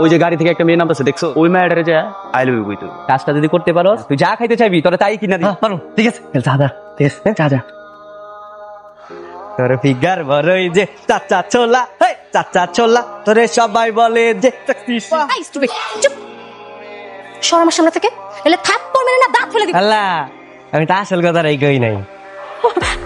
ওই যে গাড়ি থেকে একটা মেয়ে নামতেছে দেখছো, ওই মেয়েটারে যে আই লাভ ইউ কইতো। কাজটা যদি করতে পারো, তুই যা খাইতে চাইবি তোরা তাই কিনা দিই। পারো, ঠিক আছে যা যা, ঠিক আছে যা যা। তোর ফিগার বড়ই যে চাচা ছোলা, হেই চাচা ছোলা, তোরে সবাই বলে যে এই স্টুপিড, চুপ সর আমার সামনে থেকে, এলে থাপ্পড় মেরে না দাঁত ফেলে দিবি। আল্লাহ, আমি তো আসল কথা কই নাই।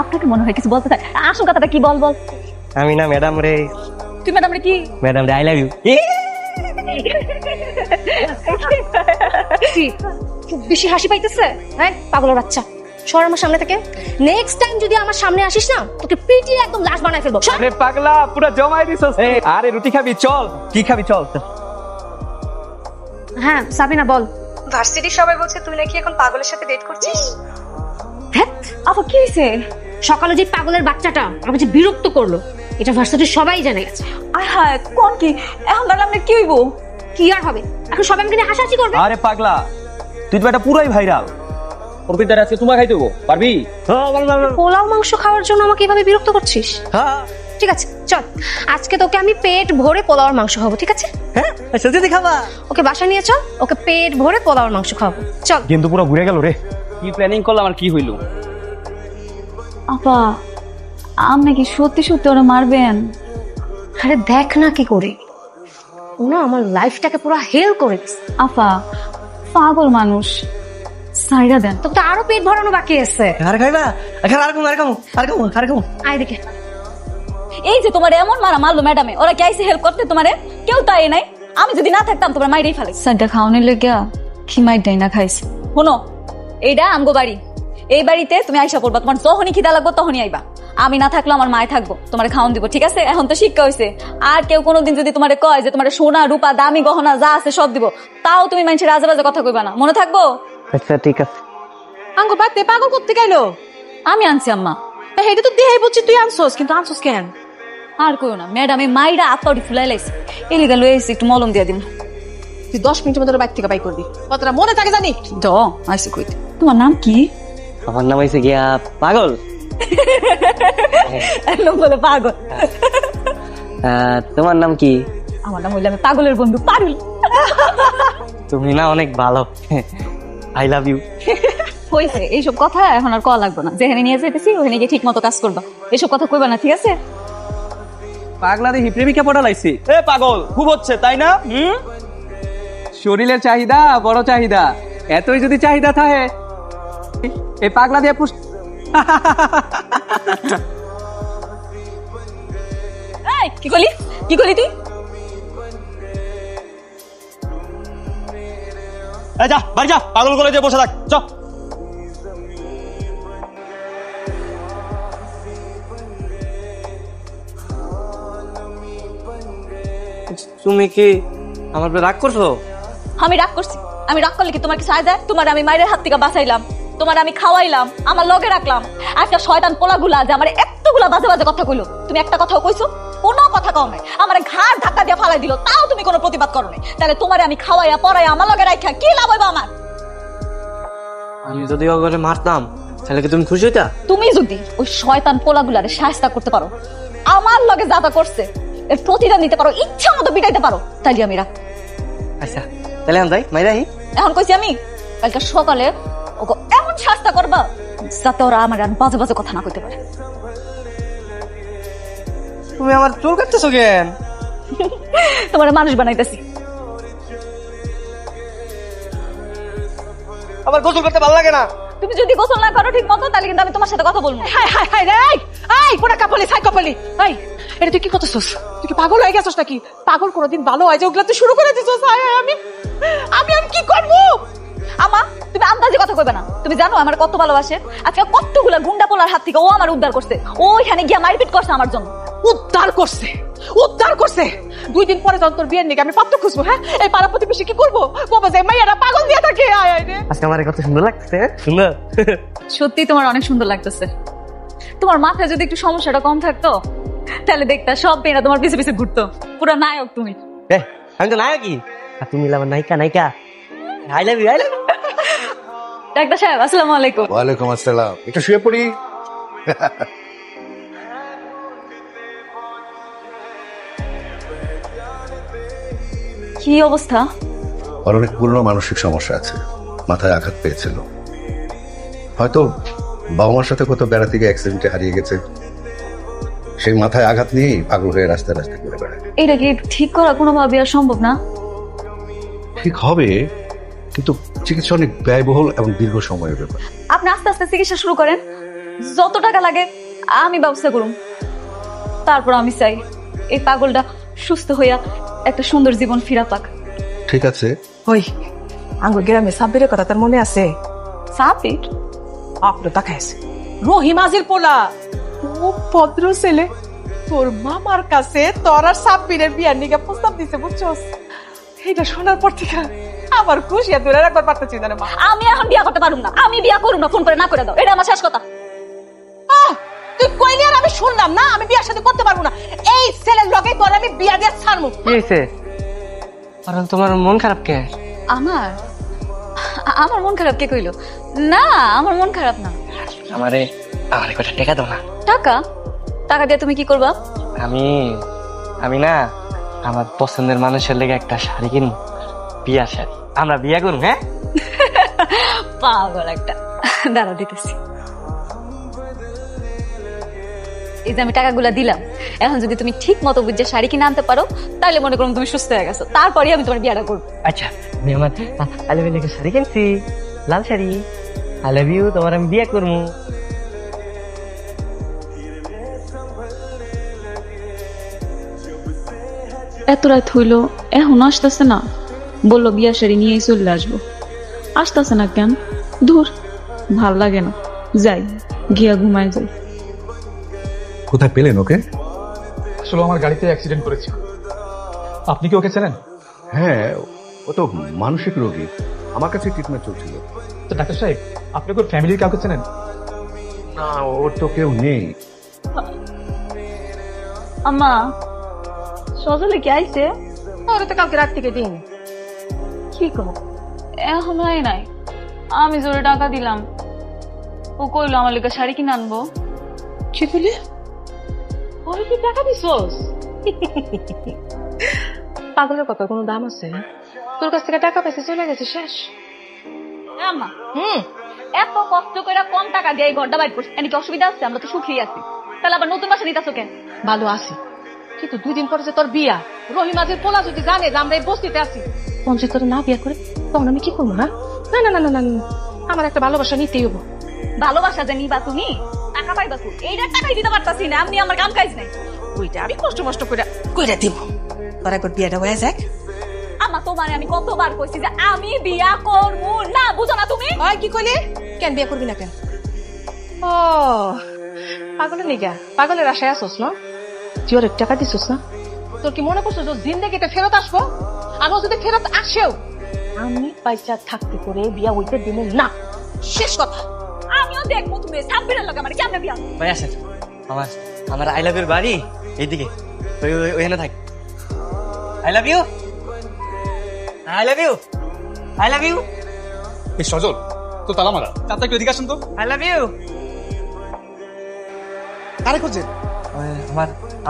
আপনাকে মনে হয় কিছু বলতে চাই, আসল কথাটা কি বল বল। আমি না ম্যাডাম রে। তুই ম্যাডাম রে কি? ম্যাডাম রে আই লাভ ইউ। খুব বেশি হাসি পাইতেছে, হ্যাঁ পাগলের বাচ্চা। সর আমার সামনে থেকে, নেক্সট টাইম যদি আমার সামনে আসিস না তোকে পিটিয়ে একদম লাশ বানাই ফেলবো। আরে পাগলা, পুরো জমাই দিছস। আরে রুটি খাবি চল, কি খাবি চল। হ্যাঁ সাবিনা বল। ভার্সিটির সবাই বলছে তুই নাকি এখন পাগলের সাথে ডেট করছিস। হ্যাঁ আপা কি হয়েছে? সকালে যে পাগলের বাচ্চাটা আমাকে যে বিরক্ত করলো, এটা ভার্সিটির সবাই জেনে গেছে। আয় হায়, কোন কি এখন তাহলে আমরা কি হইব? কি আর হবে, এখন সবাই আমাকে নিয়ে হাসাহাসি করবে। আরে পাগলা, তুই তো এটা পুরাই ভাইরাল। প্রকৃতির আজকে তোমায় খাইতে দেবো, পারবি? পোলাও মাংস খাওয়ার জন্য আমাকে এভাবে বিরক্ত করছিস? হ্যাঁ ঠিক আছে চল, আজকে তোকে আমি পেট ভরে পোলাওর মাংস খাবো, ঠিক আছে? হ্যাঁ, সত্যি খাবা? ওকে বাসা নিয়ে চল, ওকে পেট ভরে পোলাওর মাংস খাবো, চল। কিন্তু পুরো ঘুরে গেল রে। কি প্ল্যানিং করলাম আর কি হইলো? আপা আপনি কি সত্যি সত্যি ওরা মারবেন? আরে দেখ না কি করে, ও না আমার লাইফটাকে পুরো হেল করে দিস। আপা পাগল মানুষ, সাইরা দেন। তোকে তো আরো পেট ভরানো বাকি আছে। আর খাইবা? এখন আর কম। আয় দেখে। এই যে তোমার এমন মারা মারলো ম্যাডামে, ওরা কি আইসে হেল্প করতে তোমারে? কেউ তাই নাই। আমি যদি না থাকতাম তোমার মাইরেই ফেলে। স্যারটা খাওয়ানোর লেগে কি মাইরটাই না খাইছে। শোনো, এইটা আমগো বাড়ি, এই বাড়িতে তুমি আইসা পড়বা, তোমার যখনই খিদা লাগবো তখনই আইবা। আমি না থাকলেও আমার মায় থাকবো, তোমার খাওয়ান দিব, ঠিক আছে? এখন তো শিক্ষা হয়েছে, আর কেউ কোনোদিন যদি তোমার কয় যে তোমার সোনা রূপা দামি গহনা যা আছে সব দিব, তাও তুমি মানুষের রাজা বাজে কথা কইবা না, মনে থাকবো? আচ্ছা ঠিক আছে। আঙ্গো বাতে পাগল করতে গেলো। আমি আনছি আম্মা। এটা তো দেখাই বলছি তুই আনছোস, কিন্তু আনছোস কেন? আর কইও না, ম্যাডাম এই মাইরা আত্মাউটি ফুলাই লাইছে, এলিগা লয়ে এসে একটু মলম দিয়া দিন। তুই 10 মিনিটের মধ্যে বাইক থেকে বাই করবি, কতটা মনে থাকে জানি। দ আইসে কইতে। তোমার নাম কি? আমার নাম হইছে গিয়া পাগল। একদম বলে পাগল। তোমার নাম কি? আমার নাম হইলে আমি পাগলের বন্ধু পারুল। তুমি না অনেক ভালো, আই লাভ ইউ। হইছে, এইসব কথা এখন আর কওয়া লাগবে না। যেখানে নিয়ে যাইতেছি ওখানে গিয়ে ঠিক মতো কাজ করবা, এসব কথা কইবা না, ঠিক আছে? পাগলা দেখি প্রেমিকা পড়া লাইছি। এ পাগল খুব হচ্ছে তাই না? শরীরের চাহিদা বড় চাহিদা, এতই যদি চাহিদা থাকে এই পাগলা দিয়ে এই কি করলি তুই? যা বাড়ি যা, পাগল করে যে বসে থাক। চ তুমি কি আমার রাগ করছো? আমি রাগ করছি? আমি রাগ করলে কি তোমার কিছু আয় যায়? তোমার আমি মায়ের হাত থেকে বাঁচাইলাম, তোমার আমি খাওয়াইলাম, আমার লগে রাখলাম। একটা শয়তান পোলাগুলা যে আমার এতগুলা বাজে বাজে কথা কইলো, তুমি একটা কথাও কইছো? কোনো কথা কও নাই, আমার ঘাড় ধাক্কা দিয়ে ফালাই দিল, তাও তুমি কোনো প্রতিবাদ করো নাই। তাহলে তোমারে আমি খাওয়াইয়া পড়াইয়া আমার লগে রাখা কি লাভ হইবা আমার? আমি যদি ওকে মারতাম তাহলে কি তুমি খুশি হইতা? তুমি যদি ওই শয়তান পোলাগুলারে শায়েস্তা করতে পারো, আমার লগে যা যা করছে এর প্রতিদান দিতে পারো, ইচ্ছা মতো পিটাইতে পারো, তাইলে আমি রাখ। আচ্ছা তাহলে আমি যাই মাইরাই। এখন কইছি আমি কালকে সকালে ওকে এমন শাস্তা করবা যাতে ওরা আমার আর বাজে বাজে কথা না কইতে পারে। তুমি আমার চুল কাটতেছো কেন? তোমার মানুষ বানাইতেছি। আমার গোসল করতে ভালো লাগে না। তুমি যদি গোসল না করো ঠিক মতো তাহলে কিন্তু আমি তোমার সাথে কথা বলবো। হাই হাই হাই রে, এই কোনা কাপলি ছাই কাপলি, এই এটা তুই কি করতেছস? তুই কি পাগল হয়ে গেছস নাকি? পাগল কোনদিন ভালো হয় যে ওগুলা তুই শুরু করে দিছস? হাই হাই, আমি কি করব? আমা তুমি আন্দাজে কথা কইবে না। তুমি জানো আমার কত ভালোবাসে, আজকে কতগুলা গুন্ডা পোলার হাত থেকে ও আমার উদ্ধার করছে, ওইখানে গিয়া মারপিট করছে আমার জন্য। উদ্ধার করছে? 2 দিন পরে যখন তোর বিয়ের নিকে আমি পাত্র খুঁজবো, হ্যাঁ এই পাড়া প্রতিবেশী কি করবো? বাবা যে মাইয়ারা পাগল দিয়ে থাকে। আয় আয় রে, আজকে আমার কত সুন্দর লাগছে। সুন্দর সত্যি, তোমার অনেক সুন্দর লাগতেছে। তোমার মাথায় যদি একটু সমস্যাটা কম থাকতো তাহলে দেখতা সব মেয়েরা তোমার পিছে পিছে ঘুরতো। পুরো নায়ক তুমি। আমি তো নায়কই, আর তুমি আমার নায়িকা। I love you. ডাক্তার সাহেব আসসালামু আলাইকুম। ওয়ালাইকুম আসসালাম। একটু শুয়ে পড়ি। কি অবস্থা? ওর অনেক পুরনো মানসিক সমস্যা আছে, মাথায় আঘাত পেয়েছিল, হয়তো বাবা মার সাথে কোথাও বেড়াতে গিয়ে অ্যাক্সিডেন্টে হারিয়ে গেছে, সেই মাথায় আঘাত নিয়েই পাগল হয়ে রাস্তায় রাস্তায় ঘুরে বেড়ায়। এটা কি ঠিক করা কোনোভাবে আর সম্ভব না? ঠিক হবে, কিন্তু চিকিৎসা অনেক ব্যয়বহুল এবং দীর্ঘ সময়ের ব্যাপার। আপনি আস্তে আস্তে চিকিৎসা শুরু করেন, যত টাকা লাগে আমি ব্যবস্থা করুন। তারপর আমি চাই এই পাগলটা সুস্থ হইয়া একটা সুন্দর জীবন ফিরা পাক। ঠিক আছে, ওই আঙ্গুর গ্রামে সাব্বিরের কথা তার মনে আছে? সাবির? আপনার তাকাইছে রহিমাজির পোলা, খুব ভদ্র ছেলে। তোর মামার কাছে তোর আর সাব্বিরের বিয়ার নিকে প্রস্তাব দিছে, বুঝছস? এইটা শোনার পর থেকে আমার খুশি আর দূরে রাখবার পারতেছি না রে মা। আমি এখন বিয়া করতে পারুম না, আমি বিয়া করুম না, ফোন করে না করে দাও, এটা আমার শেষ কথা। তুই কইলি আর আমি শুনলাম না, আমি বিয়ার সাথে করতে পারবো না। এই ছেলের লগে তোর আমি বিয়া দিয়ে ছাড়মু। কি হয়েছে? কারণ তোমার মন খারাপ কে? আমার আমার মন খারাপ কে কইলো? না, আমার মন খারাপ না। আমারে আমারে কটা টাকা দাও না। টাকা? টাকা দিয়ে তুমি কি করবা? আমি না আমার পছন্দের মানুষের লেগে একটা শাড়ি কিনবো, বিয়া শাড়ি। আমরা বিয়া করুন। হ্যাঁ, পাগল একটা। দাঁড়া দিতেছি। এই যে আমি টাকাগুলা দিলাম, এখন যদি তুমি ঠিক মতো বুঝে শাড়ি কিনে আনতে পারো তাহলে মনে করুন তুমি সুস্থ হয়ে গেছো, তারপরে আমি তোমার বিয়াটা করবো। আচ্ছা, আমি আমার আই লাভ ইউ লেগে শাড়ি কিনছি, লাল শাড়ি। আই লাভ ইউ, তোমার আমি বিয়া করবো। এত রাত হইলো এখন আসতেছে না, বললো বিয়া শাড়ি নিয়েই চলে আসবো, আসতেছে না কেন? দূর, ভাল লাগে না, যাই গিয়া ঘুমায় যাই। কোথায় পেলেন ওকে? আসলে আমার গাড়িতে অ্যাক্সিডেন্ট করেছে। আপনি কি ওকে চেনেন? হ্যাঁ, ও তো মানসিক রোগী, আমার কাছে ট্রিটমেন্ট চলছিল। তো ডাক্তার সাহেব, আপনি ওর ফ্যামিলির কাউকে চেনেন? না, ওর তো কেউ নেই। আম্মা, সজলে কি আইছে? ওরা তো কালকে রাত থেকে দিন। কি কর? এখনো আয় নাই। আমি জোরে টাকা দিলাম, ও কইলো আমার লেগে শাড়ি কিনে আনবো। কি বলি? ওরে কি টাকা দিছস? পাগলের কথা কোনো দাম আছে? তোর কাছ থেকে টাকা পাইছে, চলে গেছে, শেষ। আম্মা, এত কষ্ট করে কম টাকা দিয়ে এই ঘরটা বাইর করছি, এনে কি অসুবিধা আছে? আমরা তো সুখী আছি, তাহলে আবার নতুন বাসা নিতেছো কেন? ভালো আছি, কিন্তু 2 দিন পরে যে তোর বিয়া, রহিমাজির পোলা যদি জানে যে আমরা এই বস্তিতে আছি, পঞ্চে তোর না বিয়া করে তখন আমি কি করবো? হ্যাঁ, না না না না না, আমার একটা ভালোবাসা নিতেই হবো। ভালোবাসা যে নিবা তুমি, টাকা পাইবা তুমি, এইটার টাকাই দিতে পারতাছি না, আমি আমার কাম কাজ নাই। ওইটা আমি কষ্ট মষ্ট করে কইরা দিব, তোর একবার বিয়াটা হয়ে যাক। আমা, তোমারে আমি কতবার কইছি যে আমি বিয়া করবো না, বুঝো না তুমি? ওই কি কইলি? কেন বিয়া করবি না কেন? ও পাগলের নিগা, পাগলের আশায় আসোস না? তুই ওর টাকা দিছিস না? তোর কি মনে করছো যে জিন্দেগিতে ফেরত আসবো? আর ও যদি ফেরত আসেও আমি পয়সা থাকতে করে বিয়া হইতে দিব না, শেষ কথা। আমিও দেখবো তুমি সাব্বিরের লগে আমার কেমনে বিয়া। ভাই আসেন, আমার আই লাভ ইউর বাড়ি এইদিকে, ওইখানে থাক। I love you, I love you, I love you. এই সজল তো তালা মারা, তাতে একটু এদিকে আসুন তো। I love you. কারে খুঁজছেন?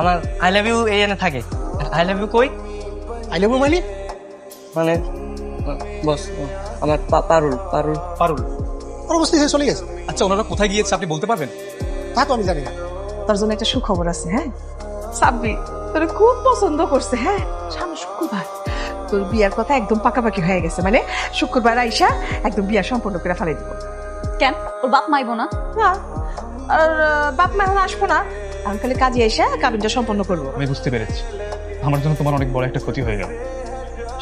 আমার আই লাভ ইউ এইখানে থাকে। আই লাভ ইউ কই? আই লাভ ইউ মানে বস, আমার পারুল পারুল পারুল ওর অবস্থা হয়ে চলে গেছে। আচ্ছা, ওনারা কোথায় গিয়েছে আপনি বলতে পারবেন? তা তো আমি জানি না। তোর জন্য একটা সুখবর আছে। হ্যাঁ, সাব্বির তোর খুব পছন্দ করছে। হ্যাঁ, সামনে শুক্রবার তোর বিয়ার কথা একদম পাকাপাকি হয়ে গেছে, মানে শুক্রবার আইসা একদম বিয়া সম্পন্ন করে ফেলাই দিব। কেন, ওর বাপ মাইবো না? না, আর বাপ মা এখন আসবো না, আমি খালি কাজে এসে কাবিনটা সম্পন্ন করবো। আমি বুঝতে পেরেছি, আমার জন্য তোমার অনেক বড় একটা ক্ষতি হয়ে গেল।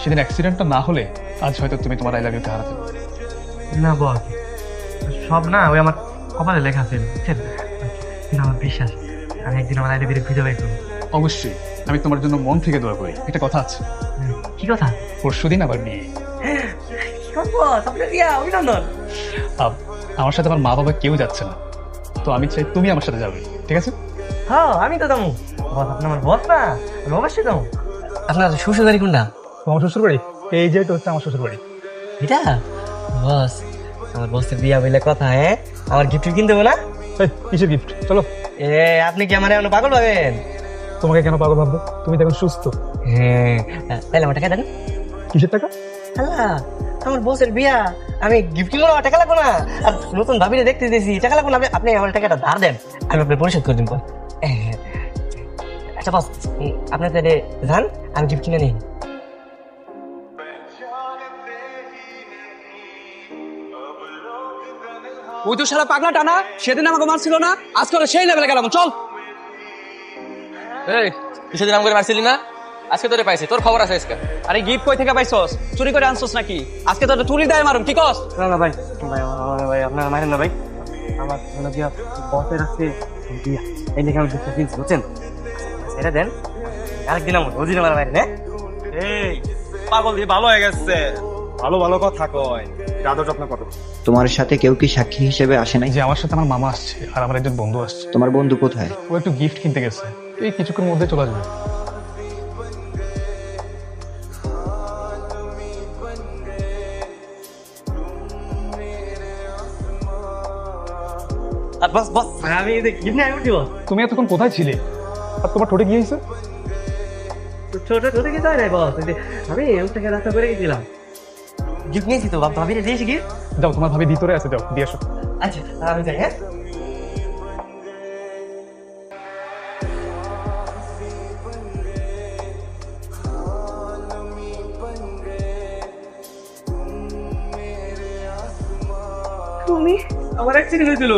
সেদিন অ্যাক্সিডেন্টটা না হলে আজ হয়তো তুমি তোমার আই লাভ ইউকে হারাতে। না বল, সব না ওই আমার কপালে লেখা ছিল, বুঝছেন? কিন্তু আমার বিশ্বাস আমি একদিন আমার আই লাভ ইউ খুঁজে বাই করবো। অবশ্যই, আমি তোমার জন্য মন থেকে দোয়া করি। একটা কথা আছে। কি কথা? পরশুদিন আবার বিয়ে। অভিনন্দন। আমার সাথে আমার মা বাবা কেউ যাচ্ছে না, তো আমি চাই তুমি আমার সাথে যাবে, ঠিক আছে? হ্যাঁ, আমি তো যাবো। বস, আপনি আমার বস না, আমি অবশ্যই যাবো। আপনার শ্বশুর বাড়ি কোনটা? তোমার শ্বশুর বাড়ি এই যে হচ্ছে আমার শ্বশুর বাড়ি। এটা বস, আমার বসের বিয়া বলে কথা। হ্যাঁ, আমার গিফট কিনতে দেবো না? কিসের গিফট? চলো। আপনি কি আমার এখন পাগল ভাবেন? তোমাকে কেন পাগল ভাববো? তুমি তো এখন সুস্থ। হ্যাঁ, তাহলে আমার টাকা দেন। কিসের টাকা? আল্লাহ, আমার বসের বিয়া, আমি গিফট কিনবো না, টাকা লাগবো না। আর নতুন ভাবিরে দেখতে দিয়েছি, টাকা লাগবো না। আপনি আমার টাকাটা ধার দেন, আমি আপনার পরিশোধ করে দিব। আচ্ছা বস, আপনি তাহলে যান, আমি গিফট কিনে নিই। ওই তো শালা পাগলা টানা, সেদিন আমাকে মারছিল না, আজকে ওরা সেই লেভেলে গেলাম। চল। এই তুই সেদিন আমাকে মারছিলি না, আজকে তোরে পাইছি, তোর খবর আছে আজকে। আরে গিফট কই থেকে পাইছস? চুরি করে আনছস নাকি? আজকে তোর চুরি দেয় মারুম, কি কস? না না ভাই, ভাই আপনার মারেন না ভাই। আমার বিয়া বসের আছে বিয়া, এই লেখা আমি দেখতে কিনছি, বুঝছেন? সেটা দেন, আরেকদিন আমার ওদিন আমার বাইরে না। এই পাগল দিয়ে ভালো হয়ে গেছে, ভালো ভালো কথা কয়, আদর যত্ন করো। তোমার সাথে কেউ কি সাক্ষী হিসেবে আসে নাই? যে আমার সাথে আমার মামা আসছে আর আমার একজন বন্ধু আসছে। তোমার বন্ধু কোথায়? ও একটু গিফট কিনতে গেছে, এই কিছুক্ষণ মধ্যে চলে আসবে। আর বস বস, আমি গিফট নিয়ে আমি দিব। তুমি এতক্ষণ কোথায় ছিলে? আর তোমার ঠোঁটে গিয়েছে? ছোট ছোট কিছু হয় নাই বস, আমি ওর থেকে রাস্তা করে গেছিলাম, গিফট নিয়েছি তো ভাবিরে দিয়েছি গিফট। যাও, তোমার ভাবি ভিতরে আছে, যাও দিয়ে আসো। আচ্ছা আমি যাই। হ্যাঁ তুমি আমার অ্যাক্সিডেন্ট হয়েছিল,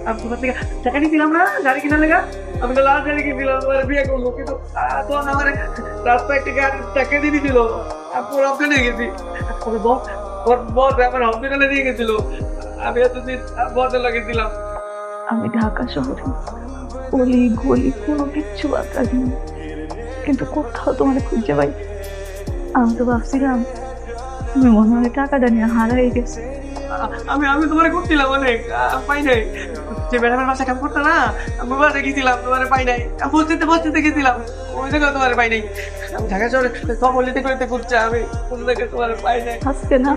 আমি তোমার থেকে টাকা নিয়েছিলাম না গাড়ি কিনা লেগা। আমি তো লাস্ট গাড়ি কিনছিলাম তোমার বিয়ে করবো, কিন্তু তখন আমার রাস্তায় একটা গাড়ি টাকা দিয়ে দিয়েছিল, পুরো হসপিটালে গেছি। বস আমার হসপিটালে নিয়ে গেছিল, আমি এতদিন বসে লাগিয়েছিলাম। আমি ঢাকা শহরে গলি গলি কোনো কিচ্ছু বাদ রাখিনি, কিন্তু কোথাও তোমার খুঁজে পাই। আমি তো ভাবছিলাম তুমি মনে হয় টাকাটা নিয়ে হারাই গেছে। আমি তোমার করছিলাম অনেক, পাই নাই। যে ম্যাডামের বাসায় কাম করতো না, আমি বাসায় গেছিলাম, তোমার পাই নাই। বসতে গেছিলাম, ওই জায়গায় তোমার পাই নাই। আমি ঢাকা শহরে সব অলিতে করতে ঘুরছে, আমি কোন জায়গায় তোমার পাই নাই। আজকে না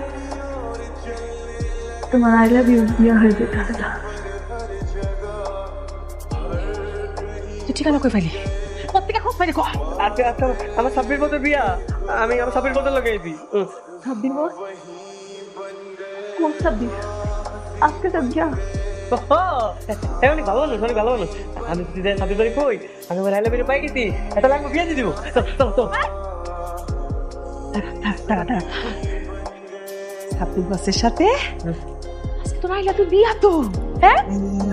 তোমার আই লাভ ইউ বিয়া হয়ে যেতে হবে। তুই ঠিকানা কই পাইলি? প্রত্যেকে খুব পাইলি কয়। আচ্ছা আচ্ছা, আমার 26 বছর বিয়া, আমি আমার 26 বছর লাগাইছি। 26 বছর? কোন 26? আজকে তো বিয়া। অনেক ভালো মানুষ, অনেক ভালো মানুষ। আমি 26 তারিখ কই, আমি আমার আইলা বেরিয়ে পাই গেছি, এটা লাগবে বিয়ে দিয়ে দিব। তো 26 বছরের সাথে আজকে তো নাইলা তুই বিয়া তো, হ্যাঁ?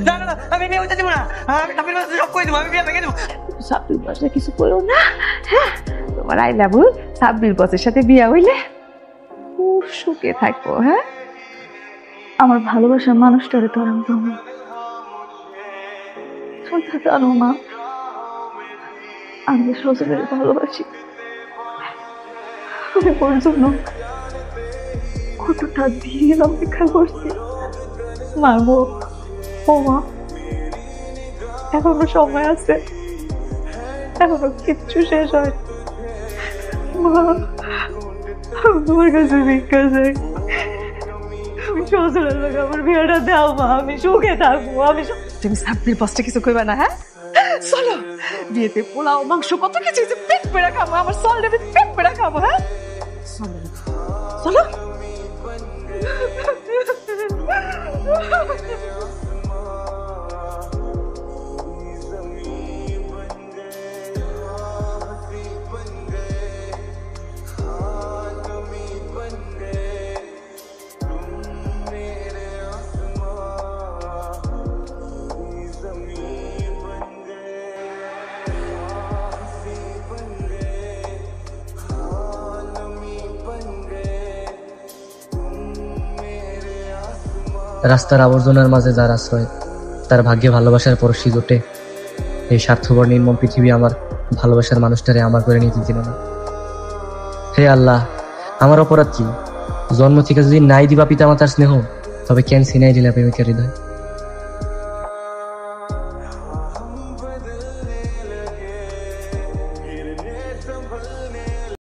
না না না, আমি বিয়ে হতে দিব না, আমি 26 বছর সব কই দিব, আমি বিয়ে ভেঙে দিব। 26 বছরে কিছু করো না, হ্যাঁ? তোমার আই লাভ 26 বছরের সাথে বিয়া হইলে খুব সুখে থাকবো, হ্যাঁ? আমার ভালোবাসার মানুষটারে তো আর আমি পাবো না। তুমি তো জানো মা, আমি সজলের ভালোবাসি। আমি ওর জন্য কতটা দিন অপেক্ষা করছি। মারবো ও মা, এখনো সময় আছে, এখনো কিচ্ছু শেষ হয়। মা, আমি তোমার কাছে ভিক্ষা চাই, আমি সজলের লোক আমার বিয়েটা দাও মা, আমি সুখে থাকবো। তুমি 26 বছরে কিছু কইবা না, হ্যাঁ? চলো বিয়েতে পোলাও মাংস কত কিছু কিছু পেট পেড়া খাবো, আমার সল দেবে পেট পেড়া খাবো, হ্যাঁ? চলো চলো। রাস্তার আবর্জনার মাঝে যার আশ্রয়, তার ভাগ্যে ভালোবাসার পরশি জোটে। এই স্বার্থপর নির্মম পৃথিবী আমার ভালোবাসার মানুষটারে আমার করে নিতে দিল না। হে আল্লাহ, আমার অপরাধ কি? জন্ম থেকে যদি নাই দিবা পিতা মাতার স্নেহ, তবে কেন সিনাই দিলা প্রেমিকের হৃদয়?